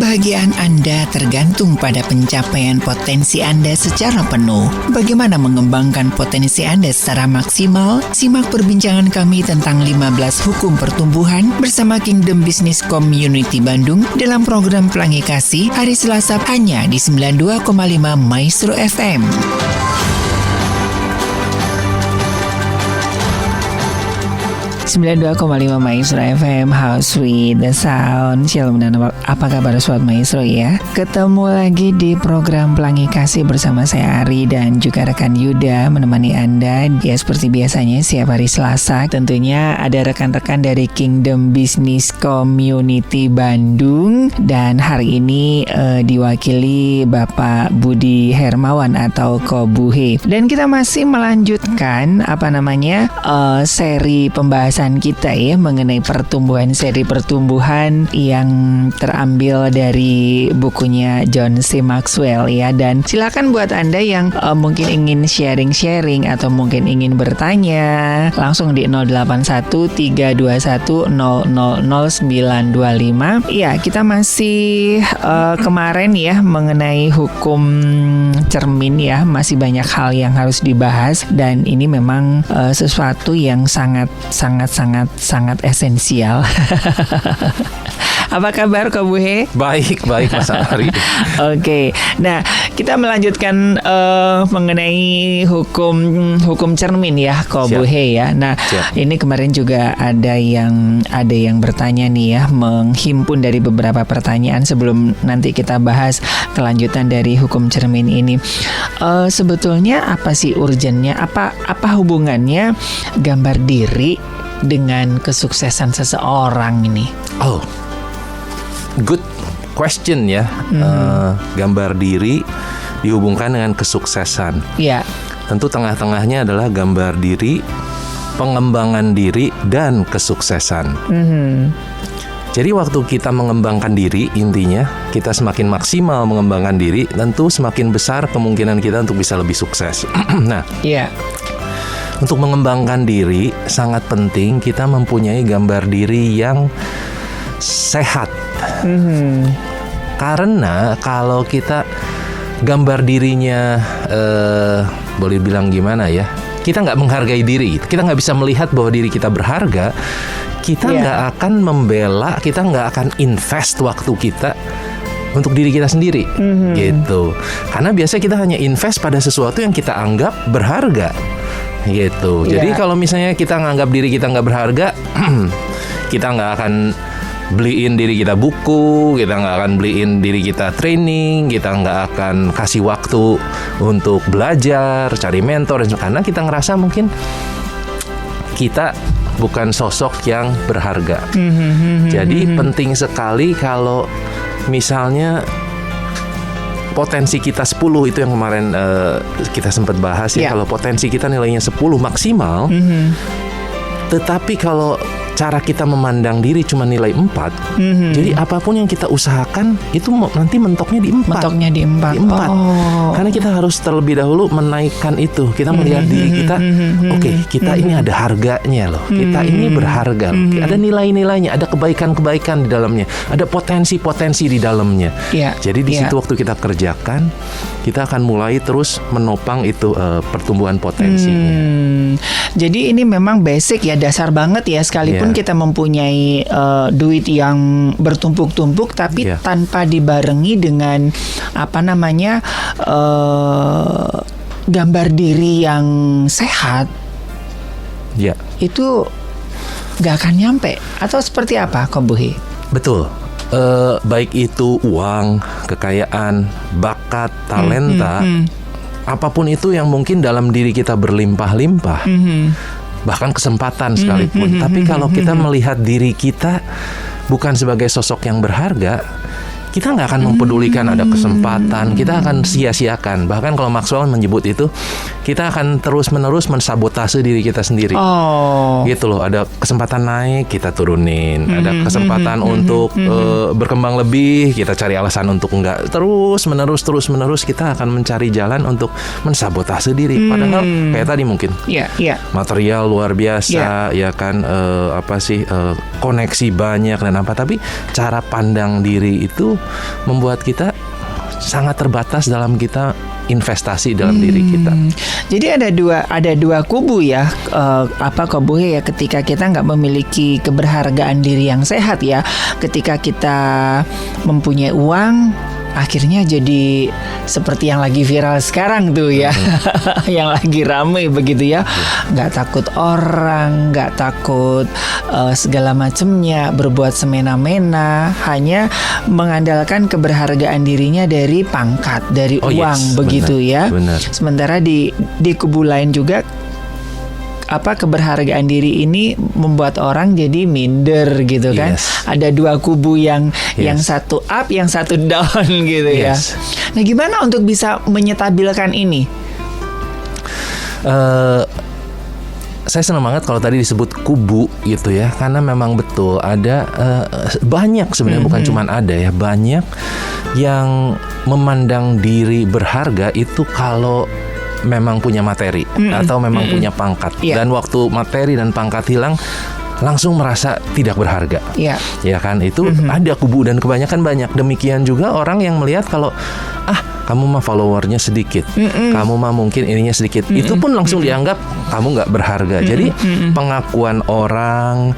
Kebahagiaan Anda tergantung pada pencapaian potensi Anda secara penuh. Bagaimana mengembangkan potensi Anda secara maksimal? Simak perbincangan kami tentang 15 hukum pertumbuhan bersama Kingdom Business Community Bandung dalam program Pelangi Kasih hari Selasa hanya di 92,5 Maestro FM. ...92,5 Maestro FM, House with the Sound. Shalom dan apa kabar Sobat Maestro ya? Ketemu lagi di program Pelangi Kasih bersama saya Ari dan juga rekan Yuda menemani Anda. Ya seperti biasanya setiap hari Selasa tentunya ada rekan-rekan dari Kingdom Business Community Bandung. Dan hari ini diwakili Bapak Budi Hermawan atau Kobuhe. Dan kita masih melanjutkan seri pembahasan kita ya mengenai pertumbuhan, seri pertumbuhan yang terambil dari bukunya John C. Maxwell ya. Dan silakan buat Anda yang mungkin ingin sharing atau mungkin ingin bertanya langsung di 081321000925. Ya, kita masih kemarin ya mengenai hukum cermin ya, masih banyak hal yang harus dibahas dan ini memang sesuatu yang sangat esensial. Apa kabar Kobuhe? Baik Mas Ari. Oke. Nah, kita melanjutkan mengenai hukum cermin ya Kobuhe ya. Nah, ini kemarin juga ada yang bertanya nih ya, menghimpun dari beberapa pertanyaan sebelum nanti kita bahas kelanjutan dari hukum cermin ini. Sebetulnya apa sih urgennya? Apa hubungannya gambar diri dengan kesuksesan seseorang ini? Oh, good question ya. Gambar diri dihubungkan dengan kesuksesan. Ya. Tentu tengah-tengahnya adalah gambar diri, pengembangan diri, dan kesuksesan. Jadi waktu kita mengembangkan diri, intinya kita semakin maksimal mengembangkan diri, tentu semakin besar kemungkinan kita untuk bisa lebih sukses. Nah, untuk mengembangkan diri sangat penting kita mempunyai gambar diri yang sehat. Karena kalau kita gambar dirinya boleh bilang gimana ya, kita nggak menghargai diri, kita nggak bisa melihat bahwa diri kita berharga, kita nggak akan membela, kita nggak akan invest waktu kita untuk diri kita sendiri, gitu. Karena biasanya kita hanya invest pada sesuatu yang kita anggap berharga, gitu. Jadi kalau misalnya kita nganggap diri kita nggak berharga, kita nggak akan beliin diri kita buku, kita nggak akan beliin diri kita training, kita nggak akan kasih waktu untuk belajar, cari mentor, karena kita ngerasa mungkin kita bukan sosok yang berharga. Jadi penting sekali kalau misalnya potensi kita 10 itu yang kemarin kita sempat bahas ya. Kalau potensi kita nilainya 10 maksimal, tetapi kalau cara kita memandang diri cuma nilai 4, jadi apapun yang kita usahakan itu nanti mentoknya di 4. Karena kita harus terlebih dahulu menaikkan itu. Kita melihat diri kita, kita ini ada harganya loh. Kita ini berharga loh. Ada nilai-nilainya, ada kebaikan-kebaikan di dalamnya, ada potensi-potensi di dalamnya. Jadi di situ waktu kita kerjakan, kita akan mulai terus menopang itu pertumbuhan potensinya. Jadi ini memang basic ya, dasar banget ya, sekalipun kita mempunyai duit yang bertumpuk-tumpuk tapi tanpa dibarengi dengan gambar diri yang sehat, itu gak akan nyampe. Atau seperti apa Kobuhe? Betul. Baik itu uang, kekayaan, bakat, talenta, apapun itu yang mungkin dalam diri kita berlimpah-limpah, bahkan kesempatan sekalipun. Tapi kalau kita melihat diri kita bukan sebagai sosok yang berharga, kita nggak akan mempedulikan ada kesempatan, kita akan sia-siakan. Bahkan kalau Maxwell menyebut itu, kita akan terus-menerus mensabotase diri kita sendiri. Gitu loh, ada kesempatan naik, kita turunin. Ada kesempatan untuk berkembang lebih, kita cari alasan untuk enggak. Terus-menerus kita akan mencari jalan untuk mensabotase diri. Padahal kayak tadi mungkin material luar biasa, ya kan, koneksi banyak dan apa. Tapi cara pandang diri itu membuat kita sangat terbatas dalam kita investasi dalam diri kita. Jadi ada dua kubu ya, kubu ya, ketika kita nggak memiliki keberhargaan diri yang sehat ya, ketika kita mempunyai uang, akhirnya jadi seperti yang lagi viral sekarang tuh ya, yang lagi ramai begitu ya, nggak takut orang, nggak takut segala macamnya, berbuat semena-mena, hanya mengandalkan keberhargaan dirinya dari pangkat, dari uang, begitu ya. Benar. Sementara di kubu lain juga, keberhargaan diri ini membuat orang jadi minder gitu kan. Ada dua kubu yang satu up, yang satu down gitu ya. Nah, gimana untuk bisa menyetabilkan ini? Saya senang banget kalau tadi disebut kubu gitu ya, karena memang betul ada banyak sebenarnya, bukan cuma ada ya, banyak yang memandang diri berharga itu kalau memang punya materi atau memang punya pangkat, dan waktu materi dan pangkat hilang langsung merasa tidak berharga. Ya kan, itu ada kubu, dan kebanyakan banyak. Demikian juga orang yang melihat kalau kamu mah followernya sedikit, kamu mah mungkin ininya sedikit, itu pun langsung dianggap kamu nggak berharga. Jadi pengakuan orang,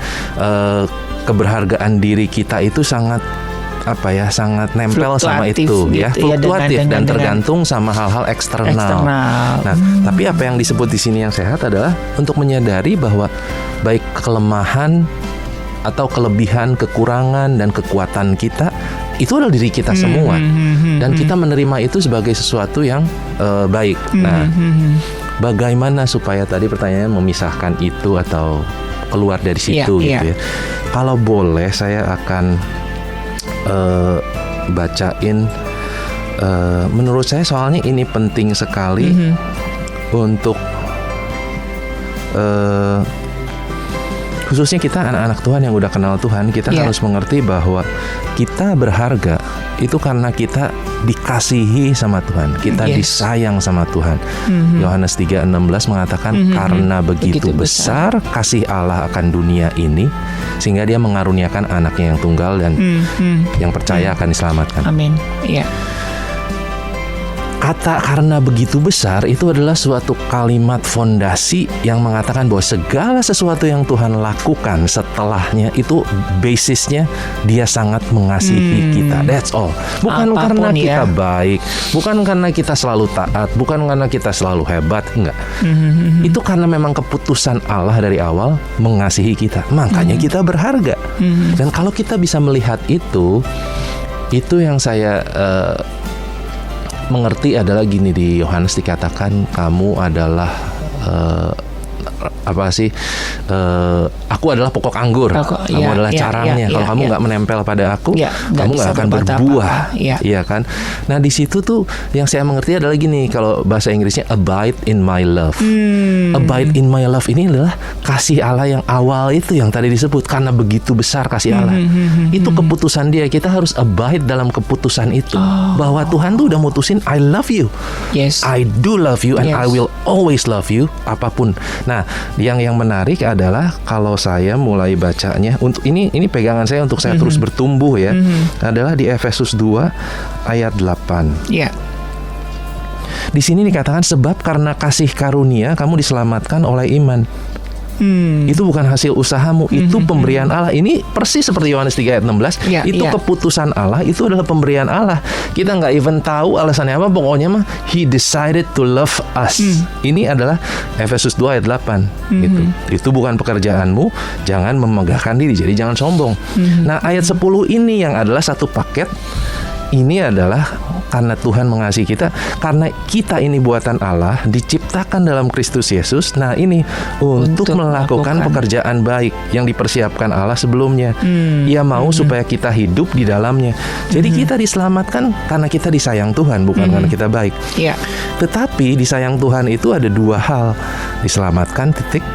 keberhargaan diri kita itu sangat sangat nempel sama itu gitu, ya, fluktuatif dan tergantung sama hal-hal eksternal. Nah, tapi apa yang disebut di sini yang sehat adalah untuk menyadari bahwa baik kelemahan atau kelebihan, kekurangan dan kekuatan kita itu adalah diri kita semua, dan kita menerima itu sebagai sesuatu yang baik. Nah, bagaimana supaya tadi pertanyaannya memisahkan itu atau keluar dari situ gitu ya? Kalau boleh, saya akan bacain, menurut saya soalnya ini penting sekali untuk khususnya kita anak-anak Tuhan yang udah kenal Tuhan, kita harus mengerti bahwa kita berharga itu karena kita dikasihi sama Tuhan, kita disayang sama Tuhan. Yohanes 3:16 mengatakan karena begitu besar kasih Allah akan dunia ini, sehingga Dia mengaruniakan anaknya yang tunggal, dan yang percaya akan diselamatkan. Amin. Iya. Kata karena begitu besar itu adalah suatu kalimat fondasi yang mengatakan bahwa segala sesuatu yang Tuhan lakukan setelahnya itu basisnya Dia sangat mengasihi kita. That's all. Bukan karena kita baik, bukan karena kita selalu taat, bukan karena kita selalu hebat, enggak. Itu karena memang keputusan Allah dari awal mengasihi kita. Makanya kita berharga. Dan kalau kita bisa melihat itu yang saya mengerti adalah gini, di Yohanes dikatakan kamu adalah aku adalah pokok anggur, kamu adalah carangnya. Kalau kamu nggak menempel pada aku, kamu nggak akan berbuah, iya kan? Nah, di situ tuh yang saya mengerti adalah gini, kalau bahasa Inggrisnya abide in my love. Abide in my love ini adalah kasih Allah yang awal itu yang tadi disebut, karena begitu besar kasih Allah. Itu keputusan Dia, kita harus abide dalam keputusan itu, bahwa Tuhan tuh udah mutusin I love you, I do love you, and I will always love you apapun. Nah, yang menarik adalah kalau saya mulai bacanya, untuk ini pegangan saya untuk saya terus bertumbuh ya, adalah di Efesus 2 ayat 8. Di sini dikatakan sebab karena kasih karunia kamu diselamatkan oleh iman. Itu bukan hasil usahamu, itu pemberian Allah. Ini persis seperti Yohanes 3 ayat 16. Itu keputusan Allah, itu adalah pemberian Allah. Kita nggak even tahu alasannya apa, pokoknya mah He decided to love us. Ini adalah Efesus 2 ayat 8 gitu. Itu bukan pekerjaanmu, jangan memegahkan diri, jadi jangan sombong. Nah, ayat 10 ini yang adalah satu paket. Ini adalah karena Tuhan mengasihi kita, karena kita ini buatan Allah, diciptakan dalam Kristus Yesus. Nah, ini untuk melakukan pekerjaan baik yang dipersiapkan Allah sebelumnya. Ia mau supaya kita hidup di dalamnya. Jadi kita diselamatkan karena kita disayang Tuhan, bukan karena kita baik. Tetapi disayang Tuhan itu ada dua hal, diselamatkan titik,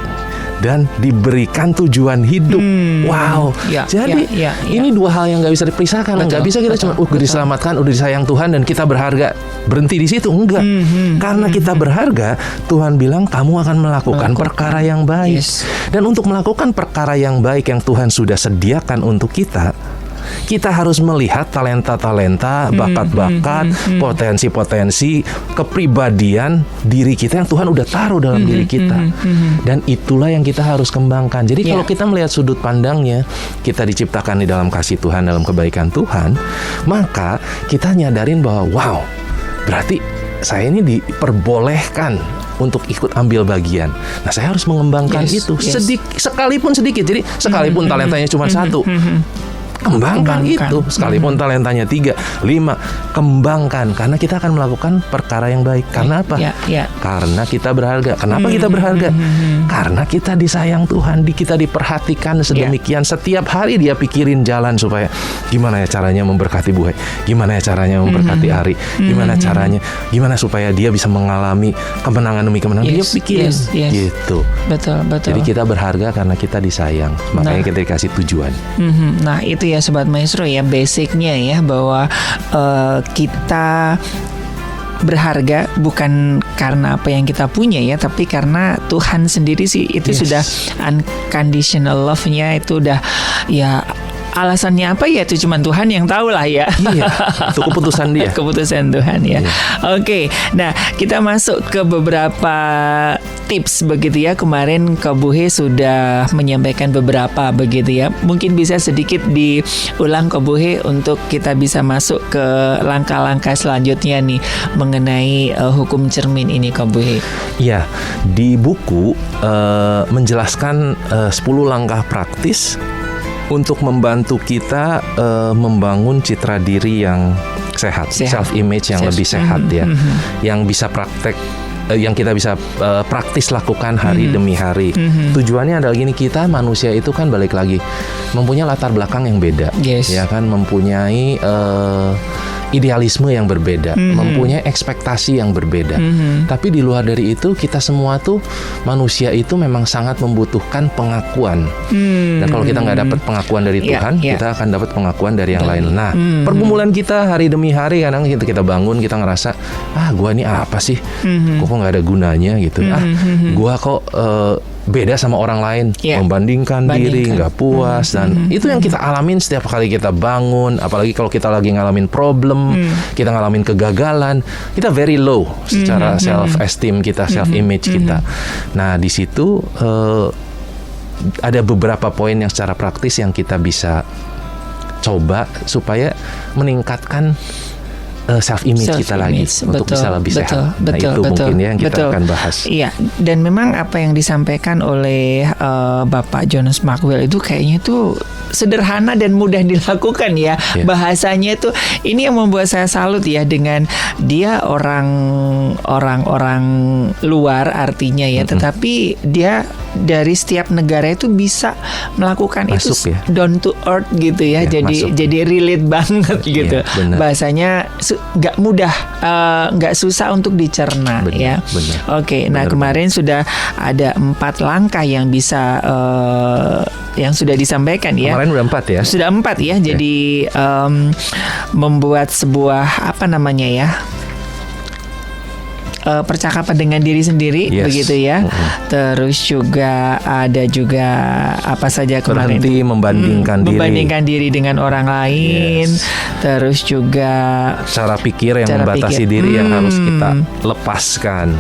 dan diberikan tujuan hidup. Wow. Jadi ini dua hal yang nggak bisa dipisahkan. Nggak bisa kita cuma diselamatkan, udah disayang Tuhan dan kita berharga, berhenti di situ. Enggak. Karena kita berharga, Tuhan bilang kamu akan melakukan perkara yang baik. Dan untuk melakukan perkara yang baik yang Tuhan sudah sediakan untuk kita, kita harus melihat talenta-talenta, bakat-bakat, potensi-potensi, kepribadian diri kita yang Tuhan udah taruh dalam diri kita. Dan itulah yang kita harus kembangkan. Jadi kalau kita melihat sudut pandangnya, kita diciptakan di dalam kasih Tuhan, dalam kebaikan Tuhan, maka kita nyadarin bahwa wow, berarti saya ini diperbolehkan untuk ikut ambil bagian. Nah, saya harus mengembangkan itu sekalipun sedikit. Jadi sekalipun talentanya cuma satu, kembangkan itu. Sekalipun talentanya 3, 5, kembangkan. Karena kita akan melakukan perkara yang baik. Karena apa? Karena kita berharga. Kenapa kita berharga? Karena kita disayang Tuhan, kita diperhatikan sedemikian. Setiap hari dia pikirin jalan supaya gimana ya caranya memberkati Buhay, gimana ya caranya memberkati Ari, gimana supaya dia bisa mengalami kemenangan demi kemenangan. Dia pikirin gitu. Betul. Jadi kita berharga karena kita disayang. Makanya kita dikasih tujuan. Nah, itu ya Sobat Maestro ya, basicnya ya, bahwa kita berharga bukan karena apa yang kita punya ya, tapi karena Tuhan sendiri sih itu sudah unconditional love-nya, itu udah ya. Alasannya apa ya, itu cuma Tuhan yang tahu lah ya. Itu keputusan dia. Keputusan Tuhan ya. Oke, nah kita masuk ke beberapa tips begitu ya. Kemarin Kak Buhay sudah menyampaikan beberapa begitu ya. Mungkin bisa sedikit diulang Kak Buhay untuk kita bisa masuk ke langkah-langkah selanjutnya nih mengenai hukum cermin ini Kak Buhay. Iya, di buku menjelaskan 10 langkah praktis untuk membantu kita membangun citra diri yang sehat. Self image yang lebih sehat ya, yang bisa yang kita bisa praktis lakukan hari demi hari. Tujuannya adalah gini, kita manusia itu kan balik lagi mempunyai latar belakang yang beda, ya kan, mempunyai idealisme yang berbeda, mempunyai ekspektasi yang berbeda. Tapi di luar dari itu, kita semua tuh manusia itu memang sangat membutuhkan pengakuan. Dan kalau kita nggak dapat pengakuan dari Tuhan, kita akan dapat pengakuan dari yang lain. Nah, pergumulan kita hari demi hari, kadang kita bangun, kita ngerasa, gua ini apa sih? Kok nggak ada gunanya gitu? Gua kok beda sama orang lain, membandingkan diri, nggak puas, dan itu yang kita alamin setiap kali kita bangun. Apalagi kalau kita lagi ngalamin problem, kita ngalamin kegagalan, kita very low secara self esteem kita, self image kita. Nah, di situ ada beberapa poin yang secara praktis yang kita bisa coba supaya meningkatkan self image kita lagi untuk bisa lebih sehat. Nah, itu mungkin ya yang kita akan bahas. Iya, dan memang apa yang disampaikan oleh Bapak Jonas Maxwell itu kayaknya tuh sederhana dan mudah dilakukan ya. Bahasanya itu ini yang membuat saya salut ya, dengan dia orang luar artinya ya, tetapi dia dari setiap negara itu bisa melakukan itu down to earth gitu ya. Jadi relate banget gitu. Bahasanya nggak mudah, nggak susah untuk dicerna. Oke, nah kemarin sudah ada 4 langkah yang bisa yang sudah disampaikan ya. Kemarin udah 4 ya. Sudah 4 ya. Jadi membuat sebuah apa namanya ya, percakapan dengan diri sendiri, begitu ya. Terus juga ada juga apa saja kemarin, berhenti membandingkan diri dengan orang lain. Terus juga cara pikir yang membatasi diri yang harus kita lepaskan.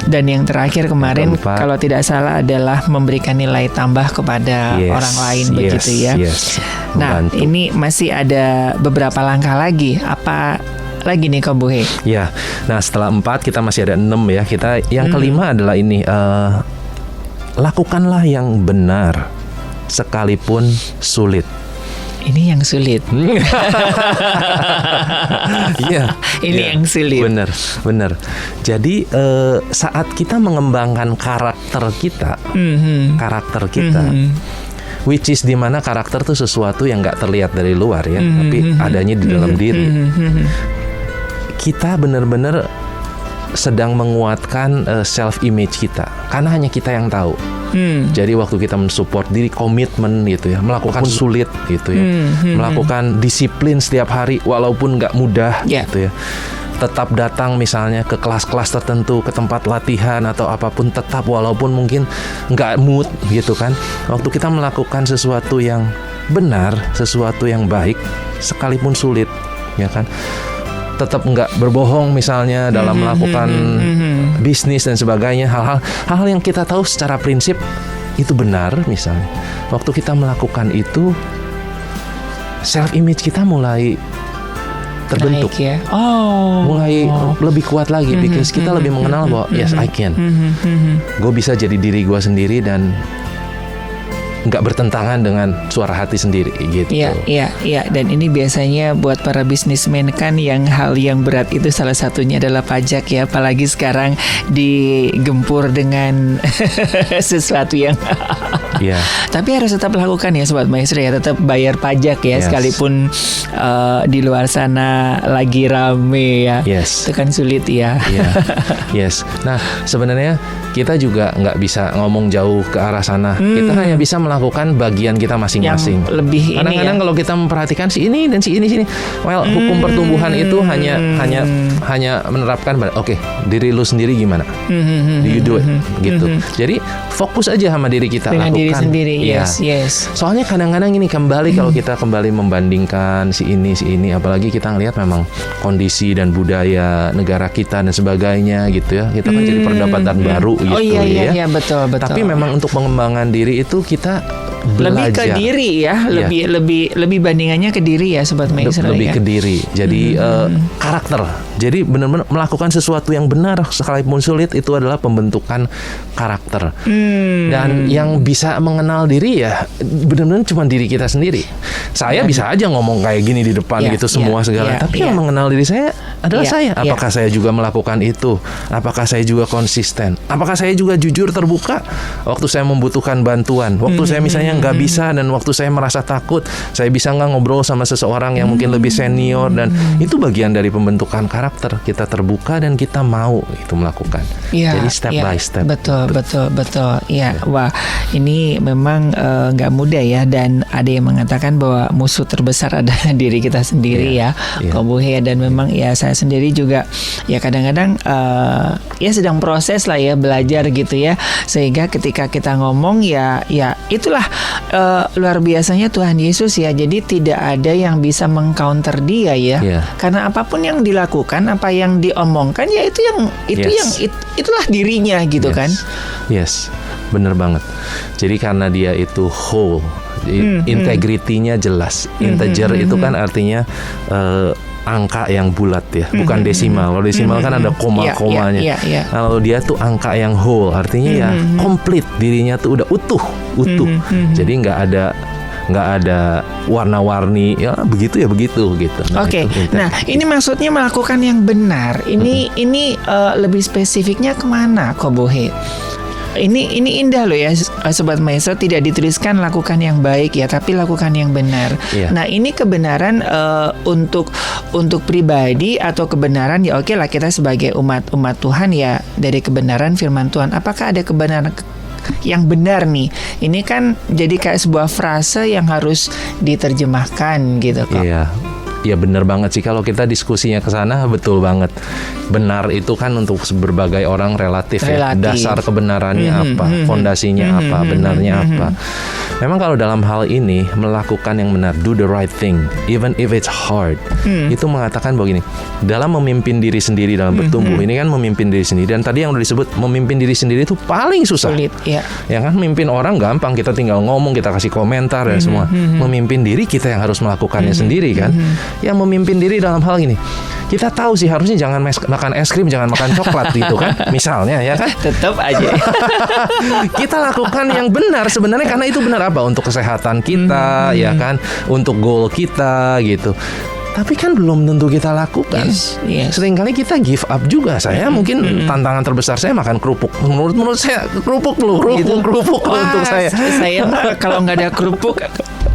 Dan yang terakhir kemarin kalau tidak salah adalah memberikan nilai tambah kepada orang lain, begitu ya. Nah, ini masih ada beberapa langkah lagi. Apa lagi nih Kak Buhay? Ya, nah setelah 4 kita masih ada 6 ya. Kita yang kelima adalah ini, lakukanlah yang benar sekalipun sulit. Ini yang sulit. Ini yang sulit. Bener. Jadi saat kita mengembangkan karakter kita, which is dimana karakter tuh sesuatu yang nggak terlihat dari luar ya, tapi adanya di dalam diri. Kita benar-benar sedang menguatkan self image kita, karena hanya kita yang tahu. Jadi waktu kita mensupport diri, komitmen gitu ya, melakukan sulit gitu ya, melakukan disiplin setiap hari walaupun nggak mudah gitu ya. Tetap datang misalnya ke kelas-kelas tertentu, ke tempat latihan atau apapun, tetap walaupun mungkin nggak mood gitu kan. Waktu kita melakukan sesuatu yang benar, sesuatu yang baik sekalipun sulit, ya kan? Tetap nggak berbohong misalnya dalam melakukan bisnis dan sebagainya, hal-hal yang kita tahu secara prinsip itu benar misalnya. Waktu kita melakukan itu, self image kita mulai terbentuk, naik ya. mulai lebih kuat lagi, because kita lebih mengenal bahwa yes I can, gue bisa jadi diri gue sendiri dan nggak bertentangan dengan suara hati sendiri gitu. Iya. Dan ini biasanya buat para bisnismen kan yang hal yang berat itu salah satunya adalah pajak ya. Apalagi sekarang digempur dengan sesuatu yang tapi harus tetap lakukan ya Sobat Maestro ya. Tetap bayar pajak ya, sekalipun di luar sana lagi rame ya. Itu kan sulit ya. Nah sebenarnya kita juga nggak bisa ngomong jauh ke arah sana. Kita hanya bisa melakukan bagian kita masing-masing. Yang lebih kadang-kadang kalau kita memperhatikan si ini dan si ini sini, hukum pertumbuhan itu hanya menerapkan oke, diri lu sendiri gimana, do you do it gitu. Jadi fokus aja sama diri kita, dengan lakukan diri sendiri. Soalnya kadang-kadang ini kalau kita kembali membandingkan si ini, apalagi kita ngelihat memang kondisi dan budaya negara kita dan sebagainya gitu ya, kita kan jadi perdebatan baru gitu. Iya, betul. Tapi memang untuk pengembangan diri itu kita belajar. Lebih ke diri ya, lebih bandingannya ke diri ya Sobat Maestro. Lebih ke diri. Jadi karakter. Jadi benar-benar melakukan sesuatu yang benar sekalipun sulit itu adalah pembentukan karakter. Dan yang bisa mengenal diri ya benar-benar cuma diri kita sendiri. Saya bisa aja ngomong kayak gini di depan gitu semua segala, tapi yang mengenal diri saya adalah saya. Apakah saya juga melakukan itu? Apakah saya juga konsisten? Apakah saya juga jujur terbuka waktu saya membutuhkan bantuan? Waktu saya misalnya nggak bisa dan waktu saya merasa takut, saya bisa nggak ngobrol sama seseorang yang mungkin lebih senior, dan itu bagian dari pembentukan karakter. Kita terbuka dan kita mau itu melakukan. Jadi step by step. Betul. Ya, wah ini memang nggak mudah ya, dan ada yang mengatakan bahwa musuh terbesar adalah diri kita sendiri Kobuhe. Dan memang ya saya sendiri juga ya kadang-kadang ya sedang proses lah ya, belajar gitu ya, sehingga ketika kita ngomong ya itulah luar biasanya Tuhan Yesus ya. Jadi tidak ada yang bisa mengcounter dia ya. Karena apapun yang dilakukan, apa yang diomongkan ya itulah dirinya gitu kan. Bener banget. Jadi karena dia itu whole, integritinya jelas. Integer itu kan artinya angka yang bulat ya, bukan desimal. Kalau desimal kan ada koma-komanya. Kalau dia tuh angka yang whole, artinya ya komplit, dirinya tuh udah utuh. Jadi nggak ada warna-warni ya, begitu gitu. Oke. Nah, ini maksudnya melakukan yang benar. Ini lebih spesifiknya kemana, Kobuhe? Ini indah loh ya Sobat Maestro, tidak dituliskan lakukan yang baik ya, tapi lakukan yang benar. Nah ini kebenaran untuk pribadi atau kebenaran ya oke lah, kita sebagai umat Tuhan ya, dari kebenaran firman Tuhan. Apakah ada kebenaran yang benar nih? Ini kan jadi kayak sebuah frase yang harus diterjemahkan gitu kok. Ya benar banget sih, kalau kita diskusinya ke sana betul banget. Benar itu kan untuk berbagai orang relatif. Ya. Dasar kebenarannya apa, fondasinya apa, benarnya apa. Memang kalau dalam hal ini melakukan yang benar, do the right thing, even if it's hard. Itu mengatakan begini, dalam memimpin diri sendiri dalam bertumbuh, ini kan memimpin diri sendiri. Dan tadi yang udah disebut memimpin diri sendiri itu paling susah. Sulit, ya kan, memimpin orang gampang, kita tinggal ngomong, kita kasih komentar dan semua. Memimpin diri kita yang harus melakukannya sendiri kan. Yang memimpin diri dalam hal ini, kita tahu sih harusnya jangan makan es krim, jangan makan coklat gitu kan, misalnya ya kan. Tetap aja kita lakukan yang benar sebenarnya, karena itu benar apa untuk kesehatan kita ya kan, untuk goal kita gitu. Tapi kan belum tentu kita lakukan. Seringkali kita give up juga. Saya mungkin tantangan terbesar saya makan kerupuk. Menurut saya kerupuk untuk saya. Saya kalau nggak ada kerupuk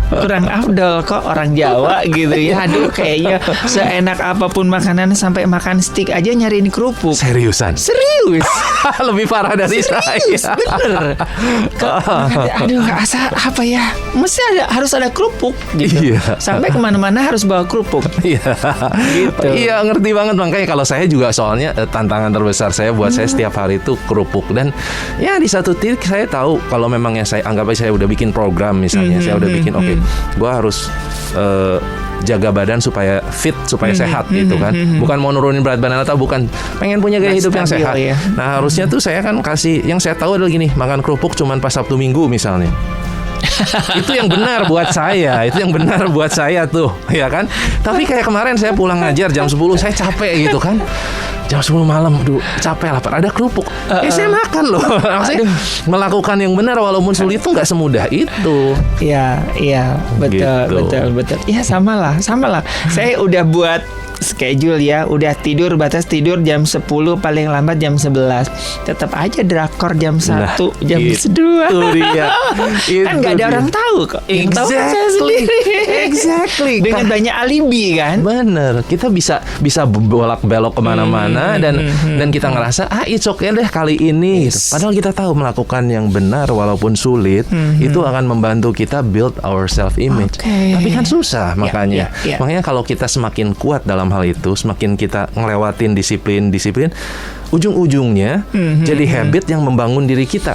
kurang afdol kok, orang Jawa gitu ya. Aduh, kayaknya seenak apapun makanan, sampai makan steak aja nyariin kerupuk. Serius lebih parah dari saya. Bener. Aduh, apa ya, mesti harus ada kerupuk gitu. Sampai kemana-mana harus bawa kerupuk. Iya, Gitu. Iya, ngerti banget. Makanya kalau saya juga soalnya tantangan terbesar saya buat saya setiap hari itu kerupuk. Dan ya di satu titik saya tahu kalau memangnya saya anggap aja saya udah bikin program misalnya, saya udah bikin oke, gue harus jaga badan supaya fit, supaya sehat gitu kan. Bukan mau nurunin berat badan atau bukan pengen punya gaya hidup yang sehat. Ya. Nah harusnya tuh saya kan kasih, yang saya tahu adalah gini, makan kerupuk cuman pas Sabtu Minggu misalnya. Itu yang benar buat saya, itu yang benar buat saya tuh, ya kan. Tapi kayak kemarin saya pulang ngajar jam 10, saya capek gitu kan. Jam 10 malam, aduh capek lapar, ada kerupuk. Saya makan loh. Maksudnya melakukan yang benar walaupun sulit itu nggak semudah itu. Iya, betul, Gitu. betul. Iya, sama lah. Saya udah buat schedule ya, udah tidur, batas tidur jam 10, paling lambat jam 11. Tetap aja drakor jam 1, jam 2. Itu dia. Kan nggak ada orang tahu kok. Yang tahu kan saya sendiri. Exactly. Dengan banyak alibi kan. Bener, kita bisa bolak-belok kemana-mana dan kita ngerasa it's okay deh kali ini. Gitu. Padahal kita tahu melakukan yang benar walaupun sulit itu akan membantu kita build our self image. Okay. Tapi kan susah makanya. Ya. Makanya kalau kita semakin kuat dalam hal itu, semakin kita ngelewatin disiplin, ujung-ujungnya jadi habit yang membangun diri kita.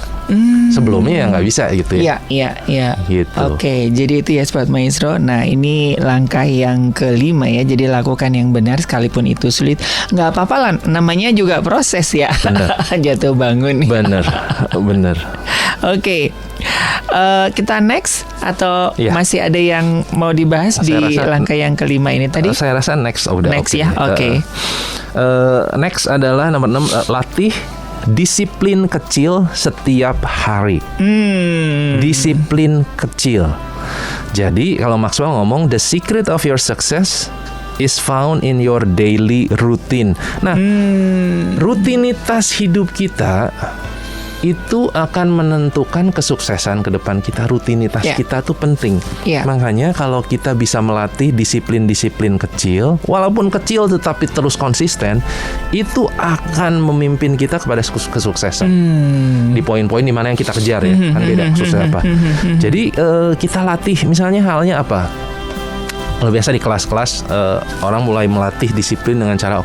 Sebelumnya ya nggak bisa gitu ya. Iya. Gitu. Oke, jadi itu ya Sobat Maestro. Nah, ini langkah yang kelima ya. Jadi lakukan yang benar sekalipun itu sulit. Nggak apa-apa lah, namanya juga proses ya. Jatuh bangun. Bener. Oke. Kita next atau Iya. masih ada yang mau dibahas di langkah yang kelima ini tadi? Saya rasa next udah. Next ya. Oke. Next adalah nomor 6, latih disiplin kecil setiap hari. Disiplin kecil. Jadi kalau Maxwell ngomong the secret of your success is found in your daily routine. Nah, rutinitas hidup kita itu akan menentukan kesuksesan ke depan kita. Rutinitas kita tuh penting. Makanya kalau kita bisa melatih disiplin-disiplin kecil, walaupun kecil tetapi terus konsisten, itu akan memimpin kita kepada kesuksesan. Di poin-poin dimana yang kita kejar ya, kan beda sukses apa. Jadi kita latih, misalnya halnya apa? Kalau biasa di kelas-kelas orang mulai melatih disiplin dengan cara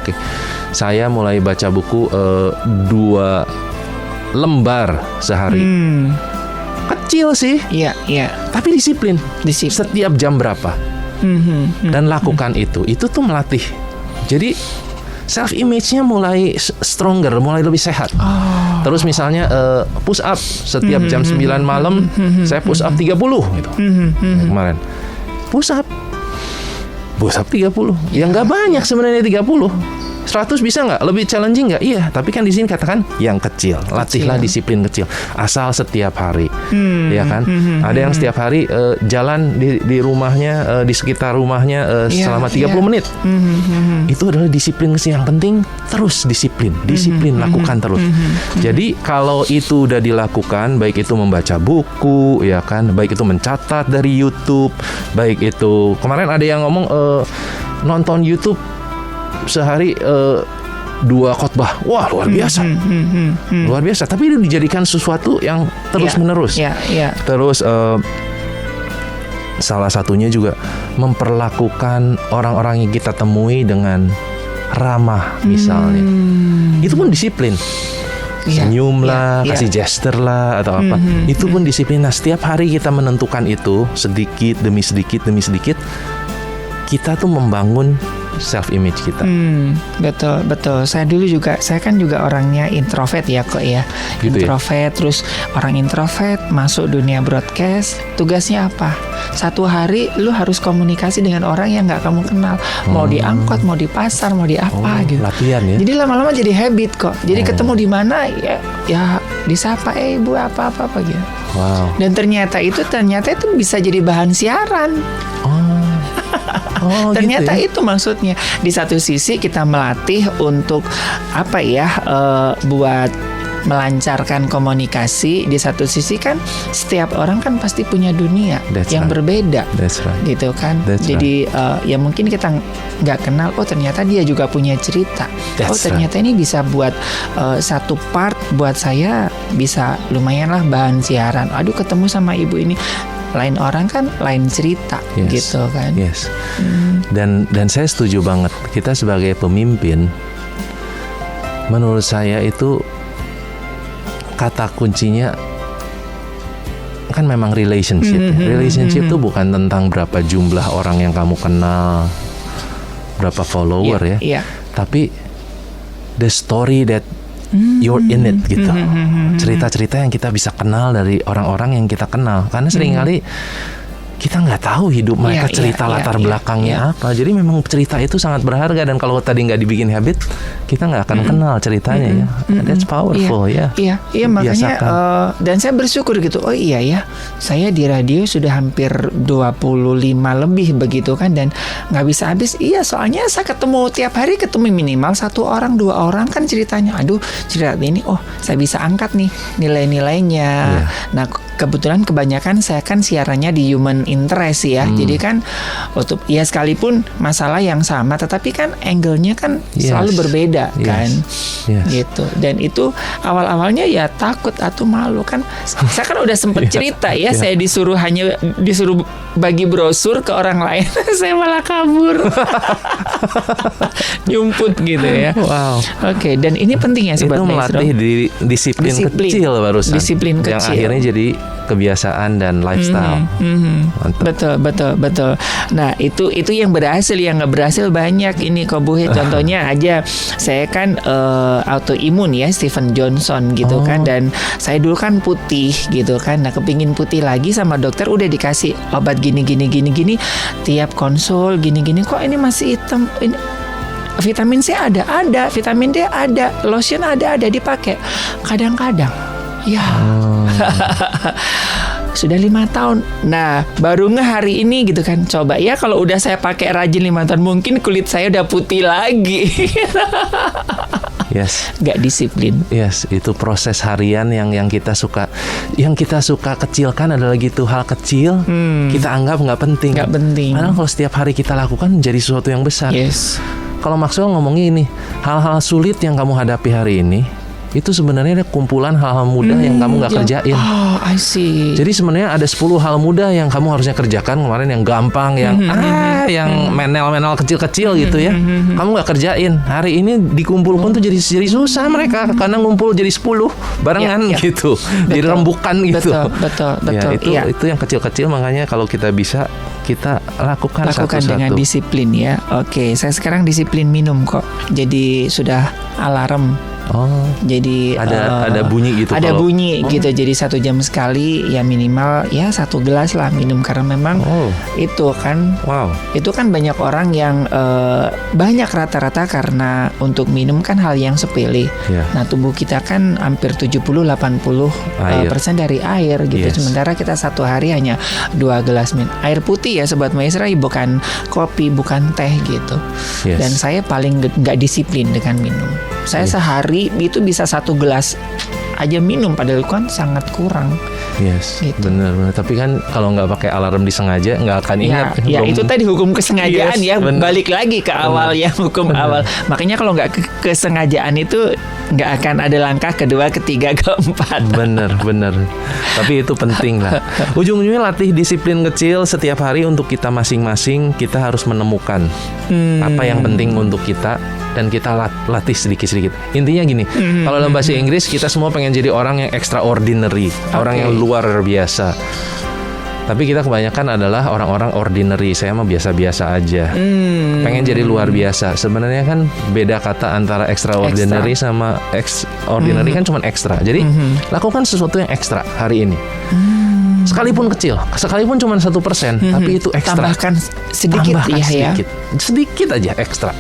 saya mulai baca buku 2 lembar sehari. Kecil sih. Iya. Tapi disiplin. Setiap jam berapa. Dan lakukan itu. Itu tuh melatih. Jadi self image-nya mulai stronger, mulai lebih sehat. Terus misalnya push up setiap jam 9 malam saya push up 30 gitu. Kemarin. Push up 30. Ya nggak banyak sebenarnya 30. 100 bisa nggak? Lebih challenging nggak? Iya, tapi kan di sini katakan yang kecil. Latihlah disiplin kecil. Asal setiap hari, ya kan? Ada yang setiap hari jalan di rumahnya, di sekitar rumahnya selama 30 menit. Itu adalah disiplin kecil. Yang penting terus disiplin, lakukan terus. Jadi kalau itu udah dilakukan, baik itu membaca buku, ya kan? Baik itu mencatat dari YouTube, baik itu kemarin ada yang ngomong nonton YouTube sehari 2 khotbah. Wah, luar biasa. Luar biasa. Tapi itu dijadikan sesuatu yang terus menerus. Terus salah satunya juga memperlakukan orang-orang yang kita temui dengan ramah misalnya. Itu pun disiplin. Senyum lah, kasih gesture lah atau apa. Itu pun disiplin. Nah, setiap hari kita menentukan itu sedikit demi sedikit, kita tuh membangun self image kita. Betul. Saya kan juga orangnya introvert ya kok ya. Gitu introvert. Terus orang introvert masuk dunia broadcast, tugasnya apa? Satu hari lu harus komunikasi dengan orang yang nggak kamu kenal. Mau di angkot, mau di pasar, mau di apa gitu. Latihan ya. Jadi lama-lama jadi habit kok. Jadi ketemu di mana ya disapa ibu apa gitu. Wow. Dan ternyata itu bisa jadi bahan siaran. Ternyata gitu ya? itu maksudnya. Di satu sisi kita melatih untuk buat melancarkan komunikasi. Di satu sisi kan setiap orang kan pasti punya dunia yang berbeda. Gitu kan. Jadi ya mungkin kita nggak kenal. Oh ternyata dia juga punya cerita. Ternyata ini bisa buat satu part buat saya bisa lumayan lah bahan siaran. Aduh ketemu sama ibu ini lain orang kan lain cerita, gitu kan. Yes. Dan saya setuju banget. Kita sebagai pemimpin, menurut saya itu kata kuncinya kan memang relationship. Relationship itu bukan tentang berapa jumlah orang yang kamu kenal, berapa follower ya. Tapi the story that you're in it gitu. Cerita-cerita yang kita bisa kenal dari orang-orang yang kita kenal. Karena seringkali kita nggak tahu hidup mereka, cerita latar belakangnya apa. Jadi memang cerita itu sangat berharga, dan kalau tadi nggak dibikin habit, kita nggak akan kenal ceritanya ya. That's powerful ya. Iya makanya dan saya bersyukur gitu. Oh iya ya, saya di radio sudah hampir 25 lebih begitu kan, dan nggak bisa habis. Iya, soalnya saya ketemu tiap hari, ketemu minimal 1 orang 2 orang kan ceritanya. Aduh, cerita ini saya bisa angkat nih nilai-nilainya. Nah, kebetulan kebanyakan saya kan siarannya di human interest ya. Jadi kan sekalipun masalah yang sama, tetapi kan angle-nya kan selalu berbeda kan. Gitu. Dan itu awal-awalnya ya takut atau malu kan. Saya kan udah sempet cerita ya, saya disuruh bagi brosur ke orang lain. Saya malah kabur. Nyumput gitu ya. Wow. Oke, dan ini penting ya Sobat Maestro. Itu melatih disiplin kecil barusan. Disiplin kecil. Yang akhirnya jadi kebiasaan dan lifestyle. Betul. Nah, itu yang berhasil, yang nggak berhasil banyak ini kok Bu. Contohnya aja, saya kan autoimun ya, Stephen Johnson gitu kan, dan saya dulu kan putih gitu kan. Nah, kepingin putih lagi sama dokter, udah dikasih obat gini. Tiap konsul gini kok ini masih hitam. Ini vitamin C ada, vitamin D ada, lotion ada dipakai. Kadang-kadang sudah 5 tahun. Nah, baru hari ini gitu kan. Coba ya kalau udah saya pakai rajin 5 tahun, mungkin kulit saya udah putih lagi. Gak disiplin. Itu proses harian yang kita suka kecilkan adalah gitu, hal kecil kita anggap nggak penting. Padahal kalau setiap hari kita lakukan menjadi sesuatu yang besar. Kalau Maxwell ngomongnya ini, hal-hal sulit yang kamu hadapi hari ini itu sebenarnya ada kumpulan hal-hal mudah yang kamu nggak kerjain. I see. Jadi sebenarnya ada 10 hal mudah yang kamu harusnya kerjakan kemarin, yang gampang, yang menel kecil-kecil gitu ya. Kamu nggak kerjain. Hari ini dikumpulkan tuh jadi susah mereka, karena ngumpul jadi 10 barengan gitu. Dirembukan gitu. Betul. Itu yang kecil-kecil, makanya kalau kita bisa, kita lakukan satu-satu dengan disiplin ya. Oke, saya sekarang disiplin minum kok. Jadi sudah alarm. Jadi ada bunyi gitu. Ada bunyi gitu. Jadi 1 jam sekali ya minimal ya 1 gelas lah minum, karena memang itu kan. Itu kan banyak orang yang banyak rata-rata karena untuk minum kan hal yang sepele. Nah, tubuh kita kan hampir 70-80% dari air gitu. Sementara kita 1 hari hanya 2 gelas air putih ya Sobat Maestro, bukan kopi, bukan teh gitu. Dan saya paling nggak disiplin dengan minum. Saya sehari itu bisa 1 gelas aja minum, padahal kan sangat kurang. Gitu. Benar. Tapi kan kalau nggak pakai alarm disengaja nggak akan ingat. Itu tadi hukum kesengajaan ya. Bener. Balik lagi ke awal ya, hukum awal. Makanya kalau nggak kesengajaan itu nggak akan ada langkah kedua, ketiga, keempat. Bener. Tapi itu penting lah. Ujung-ujungnya latih disiplin kecil setiap hari untuk kita masing-masing. Kita harus menemukan apa yang penting untuk kita, dan kita latih sedikit-sedikit. Intinya gini, kalau dalam bahasa Inggris kita semua pengen jadi orang yang extraordinary, orang yang luar biasa. Tapi kita kebanyakan adalah orang-orang ordinary. Saya mah biasa-biasa aja. Pengen jadi luar biasa. Sebenarnya kan beda kata antara extraordinary sama extraordinary, kan cuma ekstra. Jadi lakukan sesuatu yang ekstra hari ini. Sekalipun kecil, sekalipun cuma 1%, tapi itu ekstra. Tambahkan sedikit. Sedikit aja ekstra.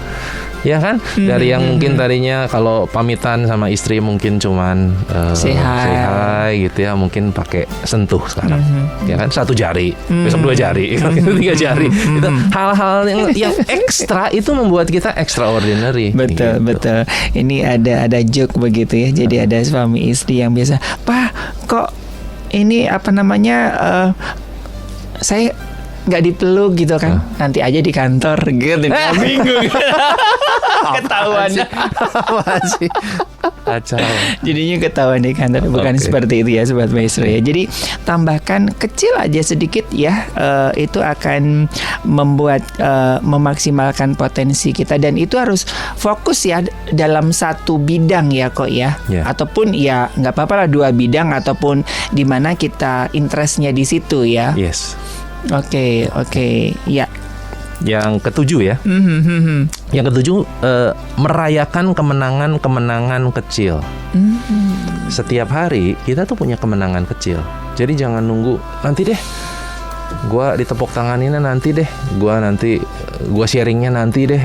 Ya kan, dari yang mungkin tadinya kalau pamitan sama istri mungkin cuman say hi gitu ya, mungkin pakai sentuh sekarang, ya kan, 1 jari, besok 2 jari, 3 jari. Itu hal-hal yang ekstra itu membuat kita extraordinary. Betul. Ini ada joke begitu ya. Jadi ada suami istri yang biasa, "Pak, kok ini saya nggak dipeluk gitu kan, nanti aja di kantor gitu." Bingung. Ketahuan. Masih kacau. Jadinya ketahuan di kantor. Bukan seperti itu ya Sobat Maestro ya. Jadi tambahkan kecil aja sedikit ya, itu akan membuat memaksimalkan potensi kita. Dan itu harus fokus ya dalam satu bidang ya kok ya. Ataupun ya nggak apa-apa lah 2 bidang, ataupun di mana kita interestnya di situ ya. Yes. Oke, ya. Yang ketujuh ya. Yang ketujuh, merayakan kemenangan kecil. Setiap hari kita tuh punya kemenangan kecil. Jadi jangan nunggu nanti deh, gua ditepuk tanganinnya nanti deh, gua sharingnya nanti deh,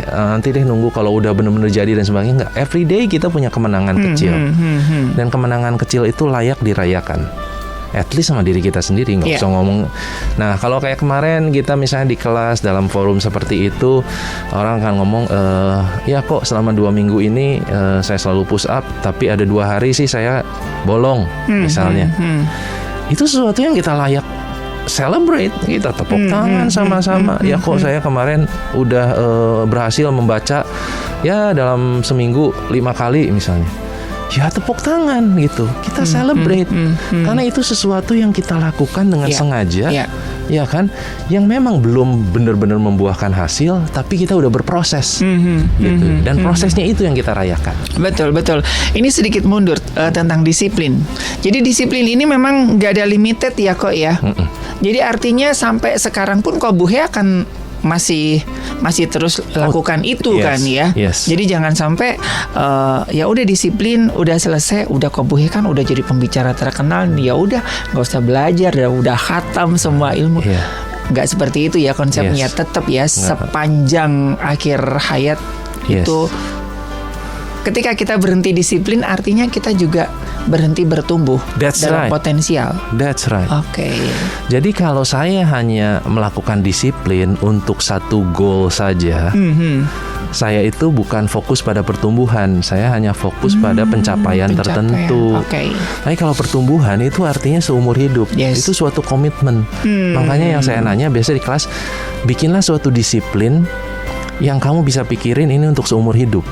nunggu kalau udah bener-bener jadi dan sebagainya. Enggak, everyday kita punya kemenangan kecil. Dan kemenangan kecil itu layak dirayakan. At least sama diri kita sendiri, nggak usah ngomong. Nah, kalau kayak kemarin kita misalnya di kelas dalam forum seperti itu, orang akan ngomong, ya kok selama 2 minggu ini saya selalu push up, tapi ada 2 hari sih saya bolong, misalnya. Itu sesuatu yang kita layak celebrate, kita tepuk tangan sama-sama. Ya kok saya kemarin udah berhasil membaca ya dalam seminggu 5 kali misalnya. Ya tepuk tangan gitu, kita celebrate karena itu sesuatu yang kita lakukan dengan sengaja, ya kan, yang memang belum benar-benar membuahkan hasil, tapi kita udah berproses, gitu. Dan prosesnya itu yang kita rayakan. Betul. Ini sedikit mundur tentang disiplin. Jadi disiplin ini memang nggak ada limited ya kok ya. Jadi artinya sampai sekarang pun Kobuhe akan masih terus lakukan itu kan ya. Jadi jangan sampai ya udah disiplin, udah selesai, udah Kobuhe kan udah jadi pembicara terkenal, ya udah nggak usah belajar, udah khatam semua ilmu. Nggak seperti itu ya konsepnya. Tetap ya sepanjang akhir hayat itu. Ketika kita berhenti disiplin, artinya kita juga berhenti bertumbuh dalam potensial. That's right. Jadi kalau saya hanya melakukan disiplin untuk satu goal saja, saya itu bukan fokus pada pertumbuhan, saya hanya fokus pada pencapaian tertentu. Tapi kalau pertumbuhan itu artinya seumur hidup. Itu suatu komitmen. Makanya yang saya nanya biasa di kelas, bikinlah suatu disiplin yang kamu bisa pikirin ini untuk seumur hidup.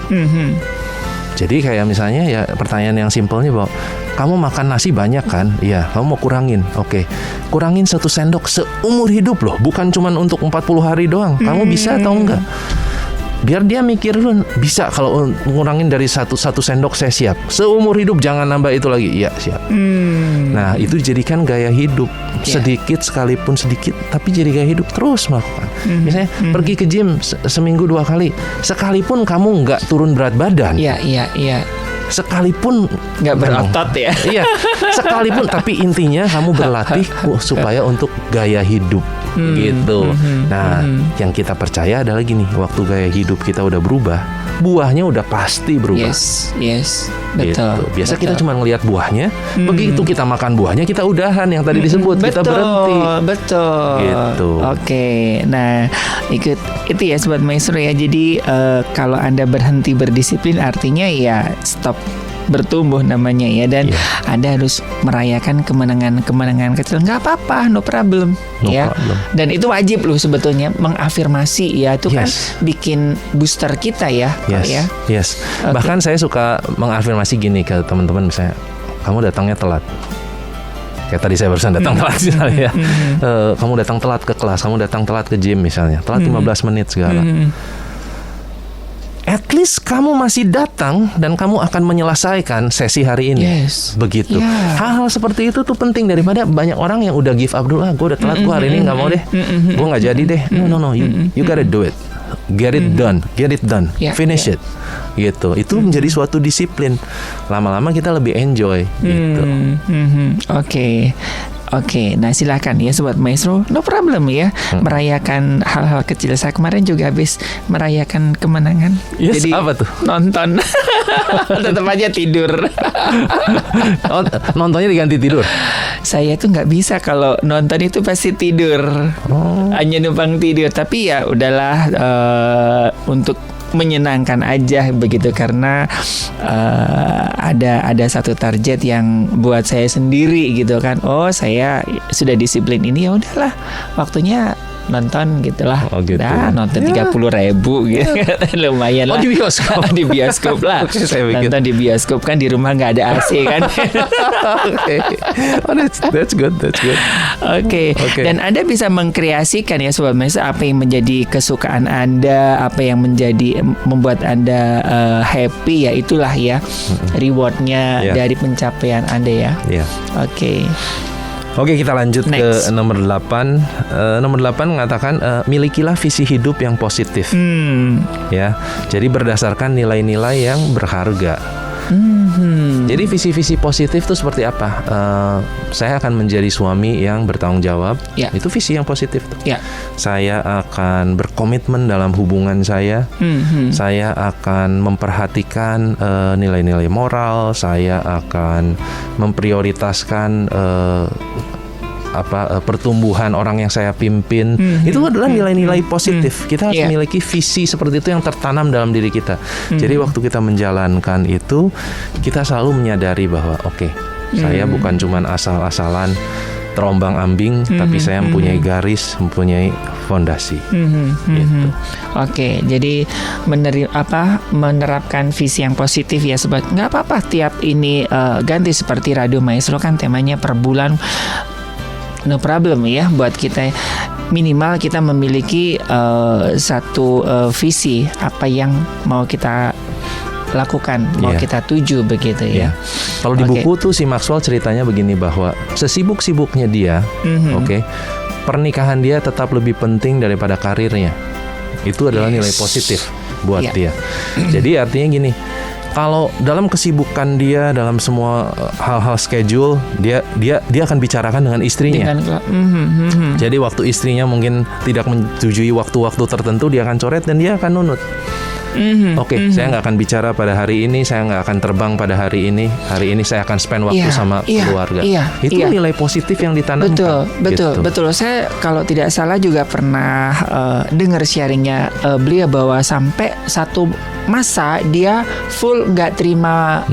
Jadi kayak misalnya ya pertanyaan yang simpelnya bahwa kamu makan nasi banyak kan? Iya, kamu mau kurangin. Kurangin 1 sendok seumur hidup loh, bukan cuma untuk 40 hari doang. Kamu bisa atau enggak? Biar dia mikir dulu, bisa kalau ngurangin dari 1 sendok saya siap. Seumur hidup jangan nambah itu lagi. Iya, siap. Nah, itu jadikan gaya hidup. Sedikit sekalipun sedikit, tapi jadi gaya hidup terus melakukan. Misalnya pergi ke gym seminggu 2 kali. Sekalipun kamu nggak turun berat badan. Iya. Sekalipun nggak berotot ya. Iya, sekalipun, tapi intinya kamu berlatih supaya untuk gaya hidup gitu. Nah, yang kita percaya adalah gini, waktu gaya hidup kita udah berubah, buahnya udah pasti berubah. Yes, betul. Gitu. Biasa kita cuma ngelihat buahnya, begitu kita makan buahnya kita udahan yang tadi disebut, kita berhenti. Betul. Gitu. Nah, itu ya Sobat Maestro ya. Jadi kalau Anda berhenti berdisiplin artinya ya stop bertumbuh namanya ya. Dan Anda harus merayakan kemenangan kecil. Nggak apa-apa, no problem. Dan itu wajib loh sebetulnya, mengafirmasi ya. Itu kan bikin booster kita ya. Bahkan saya suka mengafirmasi gini ke teman-teman, misalnya kamu datangnya telat. Kayak tadi saya barusan datang telat misalnya. Kamu datang telat ke kelas, kamu datang telat ke gym misalnya, telat 15 menit segala. At least kamu masih datang dan kamu akan menyelesaikan sesi hari ini. Begitu. Hal-hal seperti itu tuh penting daripada banyak orang yang udah give up dulu. Gue udah telat, gue hari ini nggak mau deh. Gue nggak jadi deh. No. You gotta do it. Get it done. Finish it. Gitu. Itu menjadi suatu disiplin. Lama-lama kita lebih enjoy. Gitu. Oke, nah silakan ya Sobat Maestro, no problem ya, merayakan hal-hal kecil. Saya kemarin juga habis merayakan kemenangan. Jadi apa tuh? Nonton. Tetap aja tidur. Nontonnya diganti tidur? Saya tuh nggak bisa, kalau nonton itu pasti tidur. Hanya numpang tidur. Tapi ya udahlah, untuk menyenangkan aja begitu, karena ada satu target yang buat saya sendiri gitu kan. Saya sudah disiplin ini, ya udahlah waktunya nonton gitulah. Oh, gitu. Nah, nonton 30.000 gitu. Lumayan lah. di bioskop. Di bioskop lah. Oke, saya pikir. Nonton di bioskop kan, di rumah nggak ada AC kan. Oke. Oh, that's good. Oke. Dan Anda bisa mengkreasikan ya Sobat Maestro, apa yang menjadi kesukaan Anda, apa yang membuat Anda happy, ya itulah ya rewardnya dari pencapaian Anda ya. Iya. Oke, kita lanjut Next. ke nomor 8. Nomor 8 mengatakan milikilah visi hidup yang positif. Ya. Jadi berdasarkan nilai-nilai yang berharga. Jadi visi-visi positif itu seperti apa? Saya akan menjadi suami yang bertanggung jawab. Itu visi yang positif tuh. Saya akan berkomitmen dalam hubungan saya. Saya akan memperhatikan nilai-nilai moral. Saya akan memprioritaskan pertumbuhan orang yang saya pimpin. Itu adalah nilai-nilai positif. Kita harus memiliki visi seperti itu yang tertanam dalam diri kita. Jadi waktu kita menjalankan itu, kita selalu menyadari bahwa saya bukan cuma asal-asalan terombang-ambing, tapi saya mempunyai garis, mempunyai fondasi. Gitu. Jadi menerapkan visi yang positif ya Sobat. Nggak apa-apa tiap ini ganti, seperti Radio Maestro kan temanya per bulan. No problem ya, buat kita minimal kita memiliki satu visi apa yang mau kita lakukan, mau kita tuju begitu ya. Kalau di buku tuh si Maxwell ceritanya begini, bahwa sesibuk-sibuknya dia, pernikahan dia tetap lebih penting daripada karirnya. Itu adalah nilai positif buat dia. Jadi artinya gini, kalau dalam kesibukan dia, dalam semua hal-hal schedule, dia akan bicarakan dengan istrinya. Jadi waktu istrinya mungkin tidak menyetujui waktu-waktu tertentu, dia akan coret dan dia akan nunut. Saya nggak akan bicara pada hari ini, saya nggak akan terbang pada hari ini saya akan spend waktu sama keluarga. Itu nilai positif yang ditanamkan. Betul. Saya kalau tidak salah juga pernah dengar sharingnya beliau bahwa sampai satu masa dia full nggak terima